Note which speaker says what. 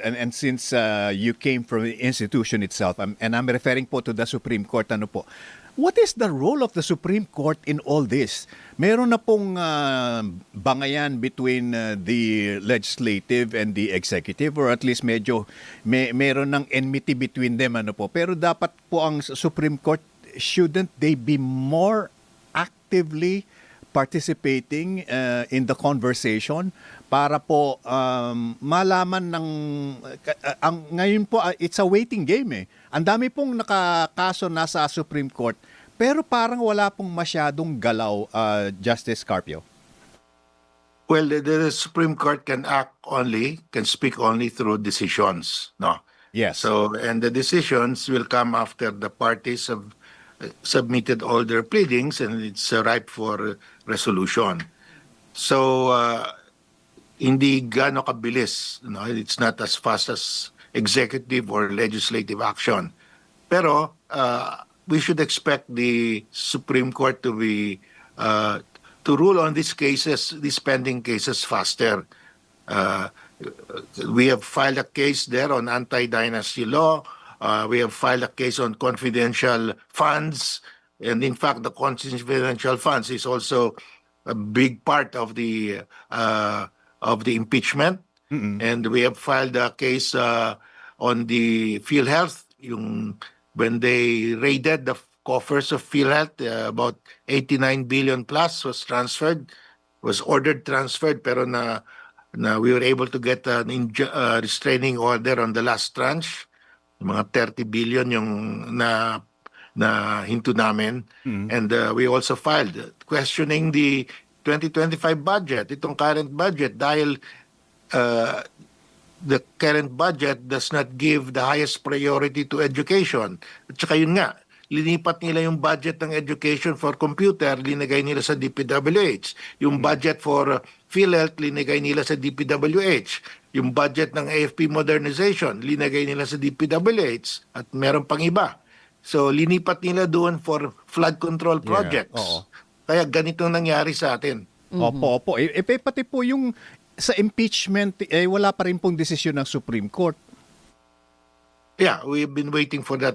Speaker 1: and since you came from the institution itself, and I'm referring po to the Supreme Court, ano po, what is the role of the Supreme Court in all this? Meron na pong bangayan between the legislative and the executive, or at least medyo meron ng enmity between them, ano po. Pero dapat po ang Supreme Court, shouldn't they be more actively participating in the conversation para po malaman ng ngayon po it's a waiting game eh. Ang dami pong nakakaso nasa Supreme Court pero parang wala pong masyadong galaw, Justice Carpio.
Speaker 2: Well, the Supreme Court can speak only through decisions, no?
Speaker 1: Yes.
Speaker 2: So, and the decisions will come after the parties have submitted all their pleadings and it's ripe for resolution. So, hindi gaano kabilis, no? It's not as fast as executive or legislative action. Pero we should expect the Supreme Court to be to rule on these cases, these pending cases faster. We have filed a case there on anti-dynasty law. We have filed a case on confidential funds, and in fact, the confidential funds is also a big part of the impeachment.
Speaker 1: Mm-mm.
Speaker 2: And we have filed a case on the PhilHealth, when they raided the coffers of PhilHealth, about 89 billion plus was ordered transferred, pero na we were able to get a restraining order on the last tranche. Mga 30 billion yung na hinto namin. And we also filed questioning the 2025 budget, itong current budget, dahil the current budget does not give the highest priority to education. At saka yun nga, linipat nila yung budget ng education for computer, linagay nila sa DPWH. Yung budget for PhilHealth, linagay nila sa DPWH. Yung budget ng AFP modernization, linagay nila sa DPWH. At meron pang iba. So, linipat nila doon for flood control projects.
Speaker 1: Oo.
Speaker 2: Kaya ganito nangyari sa atin.
Speaker 1: Opo. Pati po yung sa impeachment, wala pa rin pong desisyon ng Supreme Court.
Speaker 2: Yeah, we've been waiting for that